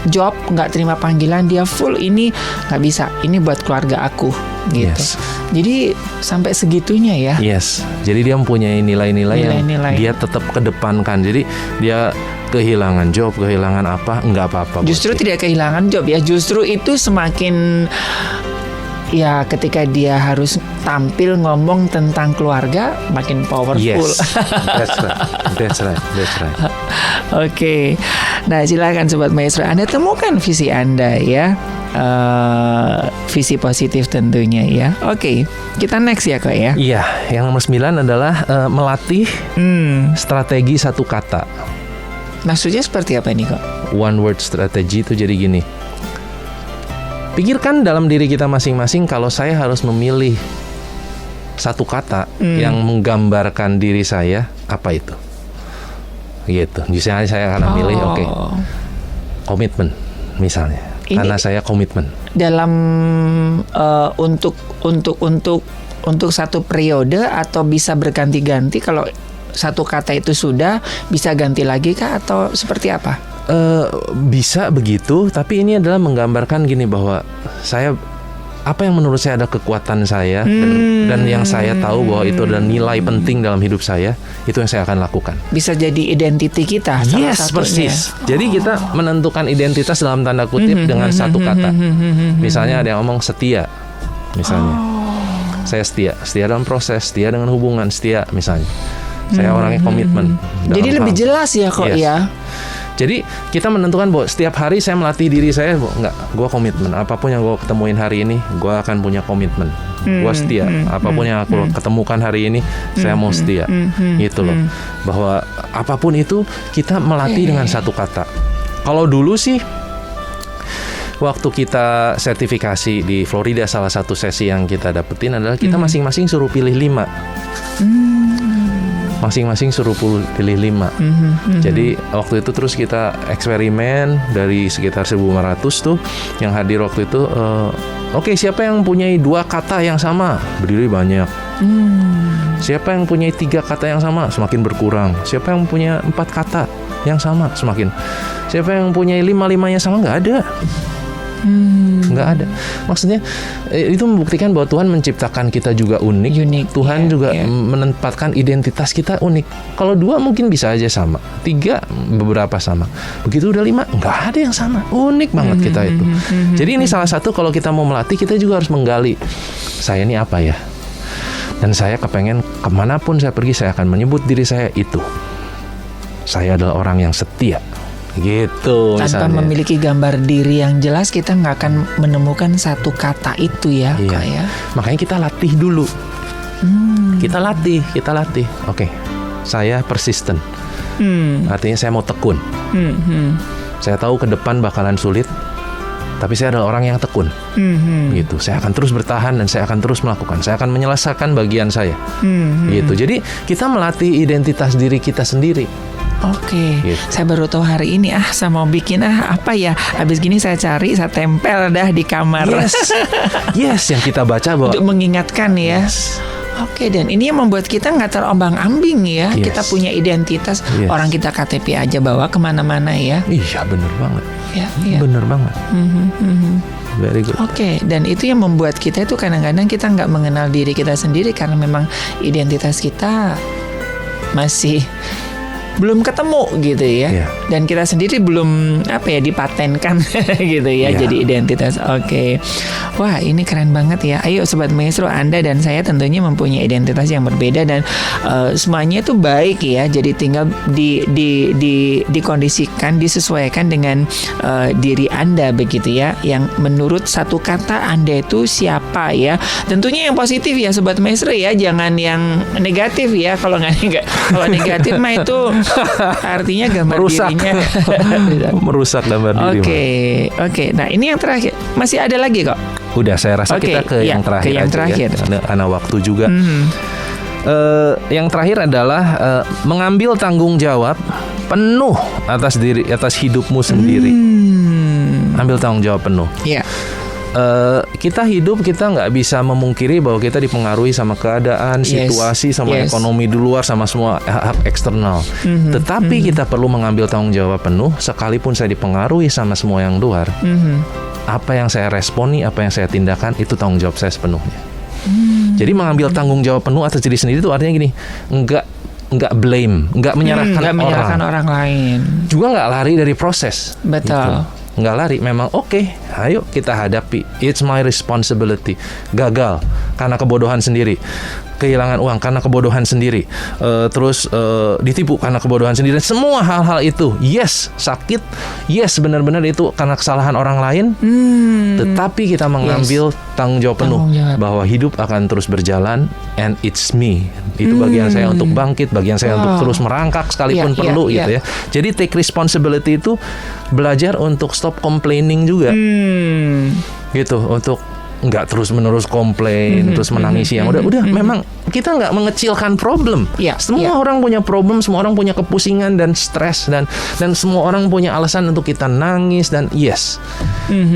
job, nggak terima panggilan, dia full ini nggak bisa, ini buat keluarga aku gitu. Jadi sampai segitunya ya. Jadi dia mempunyai nilai-nilai yang dia tetap kedepankan. Jadi dia kehilangan job, kehilangan apa, nggak apa-apa. Justru tidak kehilangan job ya. Justru itu semakin ya, ketika dia harus tampil ngomong tentang keluarga, makin powerful. That's right. Oke. Nah, silakan Sobat Maestro, Anda temukan visi Anda ya. Visi positif tentunya ya. Kita next ya kok ya. Iya, yang nomor 9 adalah melatih strategi satu kata. Maksudnya seperti apa ini kok? One word strategy itu jadi gini. Pikirkan dalam diri kita masing-masing, kalau saya harus memilih satu kata yang menggambarkan diri saya, apa itu? Gitu. Misalnya saya akan memilih komitmen misalnya. Karena saya komitmen. Dalam untuk satu periode atau bisa berganti-ganti, kalau satu kata itu sudah bisa ganti lagi kah atau seperti apa? Bisa begitu, tapi ini adalah menggambarkan gini, bahwa saya apa yang menurut saya ada kekuatan saya dan yang saya tahu bahwa itu adalah nilai penting dalam hidup saya, itu yang saya akan lakukan. Bisa jadi identiti kita. Yes, persis. Jadi kita menentukan identitas dalam tanda kutip dengan satu kata. Misalnya ada yang ngomong setia, misalnya. Saya setia dalam proses, setia dengan hubungan, setia misalnya. Saya orangnya komitmen. Jadi lebih jelas ya kok ya. Jadi kita menentukan bahwa setiap hari saya melatih diri saya, gue komitmen. Apapun yang gue ketemuin hari ini, gue akan punya komitmen. Gue setia. Apapun yang aku ketemukan hari ini, saya mau setia. Gitu loh. Bahwa apapun itu kita melatih dengan satu kata. Kalau dulu sih, waktu kita sertifikasi di Florida, salah satu sesi yang kita dapetin adalah kita masing-masing suruh pilih 5. Masing-masing suruh pilih 5. Jadi waktu itu terus kita eksperimen dari sekitar 1.500 tuh yang hadir waktu itu. Siapa yang punya 2 kata yang sama? Berdiri banyak. Siapa yang punya 3 kata yang sama? Semakin berkurang. Siapa yang punya 4 kata yang sama? Semakin. Siapa yang punya 5-5-nya sama? Nggak ada. Nggak ada. Maksudnya itu membuktikan bahwa Tuhan menciptakan kita juga unik. Tuhan juga menempatkan identitas kita unik. Kalau 2 mungkin bisa aja sama, 3 beberapa sama. Begitu udah 5, nggak ada yang sama. Unik banget kita itu. Jadi ini salah satu kalau kita mau melatih, kita juga harus menggali, saya ini apa ya? Dan saya kepengen kemanapun saya pergi, saya akan menyebut diri saya itu. Saya adalah orang yang setia. Gitu tanpa misalnya. memiliki gambar diri yang jelas, kita nggak akan menemukan satu kata itu ya, Kak ya. Makanya kita latih dulu. Kita latih. Oke, saya persisten. Artinya saya mau tekun. Saya tahu ke depan bakalan sulit, tapi saya adalah orang yang tekun. Gitu. Saya akan terus bertahan dan saya akan terus melakukan. Saya akan menyelesaikan bagian saya. Gitu. Jadi kita melatih identitas diri kita sendiri. Oke, Gitu. saya baru tahu hari ini. Saya mau bikin apa ya? Habis gini saya cari, saya tempel dah di kamar. Yes, yang kita baca bahwa untuk mengingatkan ya. Yes. Oke, dan ini yang membuat kita nggak terombang-ambing ya. Yes. Kita punya identitas. Yes. Orang kita KTP aja bawa kemana-mana ya. Iya, bener banget. Ya. Bener banget. Very good. Oke, dan itu yang membuat kita itu kadang-kadang kita nggak mengenal diri kita sendiri karena memang identitas kita masih belum ketemu gitu ya. Iya. Dan kita sendiri belum dipatenkan gitu ya, Iya. jadi identitas. Oke. Wah, ini keren banget ya. Ayo Sobat Maestro, Anda dan saya tentunya mempunyai identitas yang berbeda dan semuanya itu baik ya. Jadi tinggal dikondisikan, disesuaikan dengan diri Anda begitu ya. Yang menurut satu kata Anda itu siapa ya. Tentunya yang positif ya Sobat Maestro ya, jangan yang negatif ya. Kalau negatif mah itu artinya gambar Merusak. dirinya Merusak gambar diri. Oke. Nah, ini yang terakhir. Masih ada lagi kok. Udah, saya rasa Oke, kita ke ya, yang terakhir ke yang aja terakhir. ya. Karena waktu juga. Yang terakhir adalah mengambil tanggung jawab penuh atas hidupmu sendiri. Ambil tanggung jawab penuh. Iya. Kita hidup, kita nggak bisa memungkiri bahwa kita dipengaruhi sama keadaan, situasi, sama ekonomi di luar, sama semua hak eksternal. Tetapi kita perlu mengambil tanggung jawab penuh, sekalipun saya dipengaruhi sama semua yang luar. Apa yang saya responi, apa yang saya tindakan, itu tanggung jawab saya sepenuhnya. Jadi mengambil tanggung jawab penuh atas diri sendiri itu artinya gini, nggak blame, nggak menyalahkan orang lain. Juga nggak lari dari proses. Betul. Gitu. Nggak lari, memang oke, ayo kita hadapi. It's my responsibility. Gagal karena kebodohan sendiri, kehilangan uang karena kebodohan sendiri, terus ditipu karena kebodohan sendiri. Semua hal-hal itu, yes, sakit, yes, benar-benar itu karena kesalahan orang lain. Tetapi kita mengambil tanggung jawab penuh bahwa hidup akan terus berjalan, and it's me. Itu bagian saya untuk bangkit, bagian saya untuk terus merangkak sekalipun perlu gitu ya. Jadi take responsibility itu belajar untuk stop complaining juga. Gitu, untuk nggak terus-menerus komplain, terus menangisi yang udah memang kita nggak mengecilkan problem. Semua orang punya problem, semua orang punya kepusingan dan stres dan semua orang punya alasan untuk kita nangis dan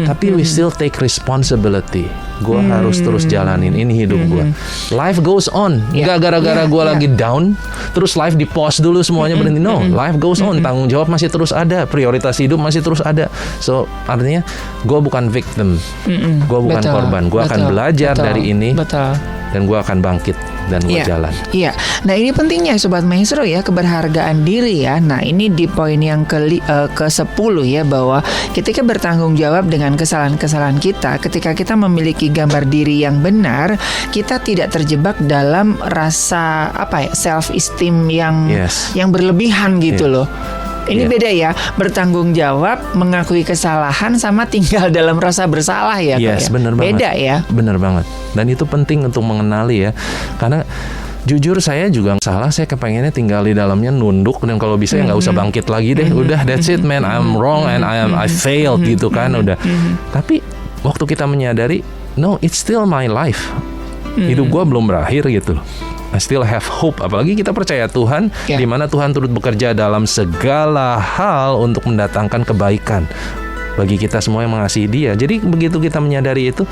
tapi we still take responsibility. Gue harus terus jalanin ini hidup gue. Life goes on. Nggak gara-gara gue lagi down terus life di pause dulu semuanya berhenti. No, life goes on. Tanggung jawab masih terus ada, prioritas hidup masih terus ada. So artinya gue bukan victim, gue bukan korban. Gue akan belajar dari ini. Dan gue akan bangkit dan gue jalan. Iya. Nah, ini pentingnya Sobat Maestro ya, keberhargaan diri ya. Nah, ini di poin yang ke-10 ya, bahwa ketika bertanggung jawab dengan kesalahan-kesalahan kita, ketika kita memiliki gambar diri yang benar, kita tidak terjebak dalam rasa self esteem yang berlebihan gitu loh. Ini beda ya, bertanggung jawab, mengakui kesalahan sama tinggal dalam rasa bersalah ya. Bener banget. Beda ya. Bener banget. Dan itu penting untuk mengenali ya. Karena jujur saya juga salah, saya kepengennya tinggal di dalamnya nunduk dan kalau bisa ya nggak usah bangkit lagi deh. Udah, that's it man, I'm wrong and I failed gitu kan udah. Tapi waktu kita menyadari, no, it's still my life. Hidup gue belum berakhir gitu. I still have hope. Apalagi kita percaya Tuhan, di mana Tuhan turut bekerja dalam segala hal untuk mendatangkan kebaikan bagi kita semua yang mengasihi Dia. Jadi begitu kita menyadari itu,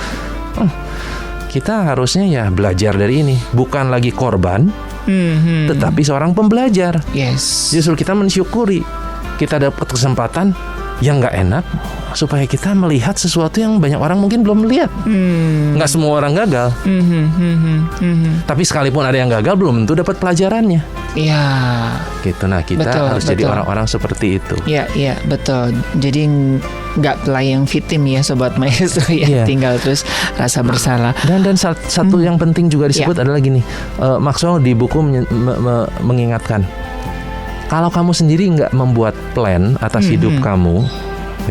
kita harusnya ya belajar dari ini. Bukan lagi korban, tetapi seorang pembelajar. Yes. Justru kita mensyukuri kita dapat kesempatan yang nggak enak, supaya kita melihat sesuatu yang banyak orang mungkin belum lihat. Nggak semua orang gagal. Tapi sekalipun ada yang gagal, belum tentu dapat pelajarannya. Iya. Gitu. Nah, kita harus jadi orang-orang seperti itu. Iya, betul. Jadi nggak playing victim ya Sobat Maestro ya. Tinggal terus rasa bersalah. Dan satu yang penting juga disebut adalah gini. Maxwell di buku mengingatkan, kalau kamu sendiri nggak membuat plan atas hidup kamu,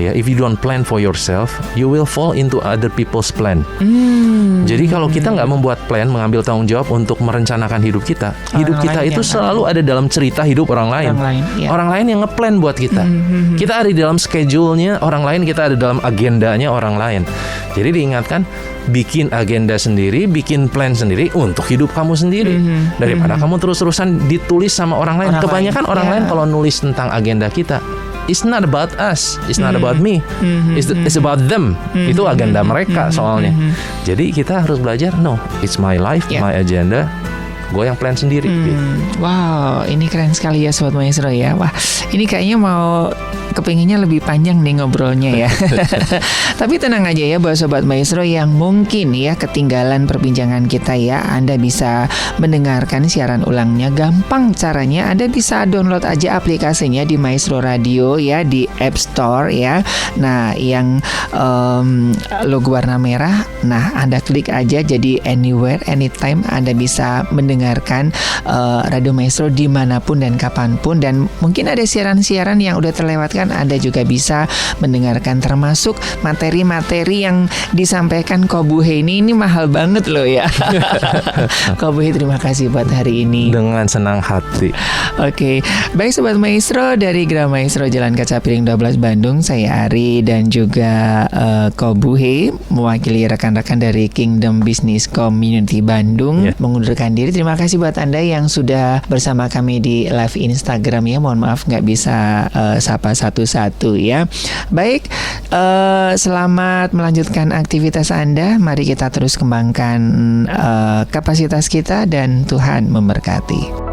ya, if you don't plan for yourself, you will fall into other people's plan. Jadi kalau kita nggak membuat plan, mengambil tanggung jawab untuk merencanakan hidup kita itu selalu ada dalam cerita hidup orang lain. Orang lain yang ngeplan buat kita. Kita ada di dalam schedule-nya orang lain, kita ada dalam agendanya orang lain. Jadi diingatkan, bikin agenda sendiri, bikin plan sendiri untuk hidup kamu sendiri. Daripada kamu terus-terusan ditulis sama orang lain. Kebanyakan orang lain kalau nulis tentang agenda kita, it's not about us, it's not about me, it's about them. Itu agenda mereka soalnya. Jadi kita harus belajar, no, it's my life, my agenda. Gue yang plan sendiri. Wow, ini keren sekali ya Sobat Maestro ya. Wah, ini kayaknya mau kepinginnya lebih panjang nih ngobrolnya ya. Tapi tenang aja ya buat Sobat Maestro yang mungkin ya ketinggalan perbincangan kita ya. Anda bisa mendengarkan siaran ulangnya. Gampang caranya, Anda bisa download aja aplikasinya di Maestro Radio ya, di App Store ya. Nah, yang logo warna merah, nah Anda klik aja, jadi anywhere, anytime Anda bisa mendengarkan Radio Maestro dimanapun dan kapanpun. Dan mungkin ada siaran-siaran yang udah terlewatkan, Anda juga bisa mendengarkan, termasuk materi-materi yang disampaikan Kobuhe ini mahal banget loh ya. Kobuhe, terima kasih buat hari ini. Dengan senang hati. Oke, baik Sobat Maestro, dari Gra Maestro Jalan Kaca Piring 12 Bandung, saya Ari dan juga Kobuhe mewakili rekan-rekan dari Kingdom Business Community Bandung mengundurkan diri. Terima kasih buat Anda yang sudah bersama kami di live Instagram ya. Mohon maaf nggak bisa sapa satu-satu ya. Baik, selamat melanjutkan aktivitas Anda. Mari kita terus kembangkan kapasitas kita dan Tuhan memberkati.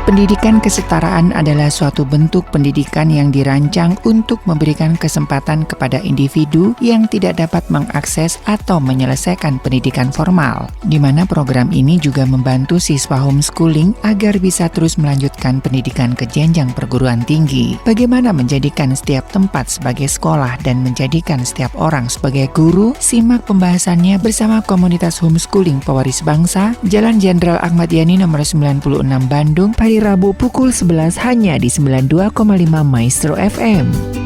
Pendidikan kesetaraan adalah suatu bentuk pendidikan yang dirancang untuk memberikan kesempatan kepada individu yang tidak dapat mengakses atau menyelesaikan pendidikan formal, di mana program ini juga membantu siswa homeschooling agar bisa terus melanjutkan pendidikan ke jenjang perguruan tinggi. Bagaimana menjadikan setiap tempat sebagai sekolah dan menjadikan setiap orang sebagai guru? Simak pembahasannya bersama komunitas homeschooling pewaris bangsa, Jalan Jenderal Ahmad Yani nomor 96 Bandung, Rabu pukul 11 hanya di 92,5 Maestro FM.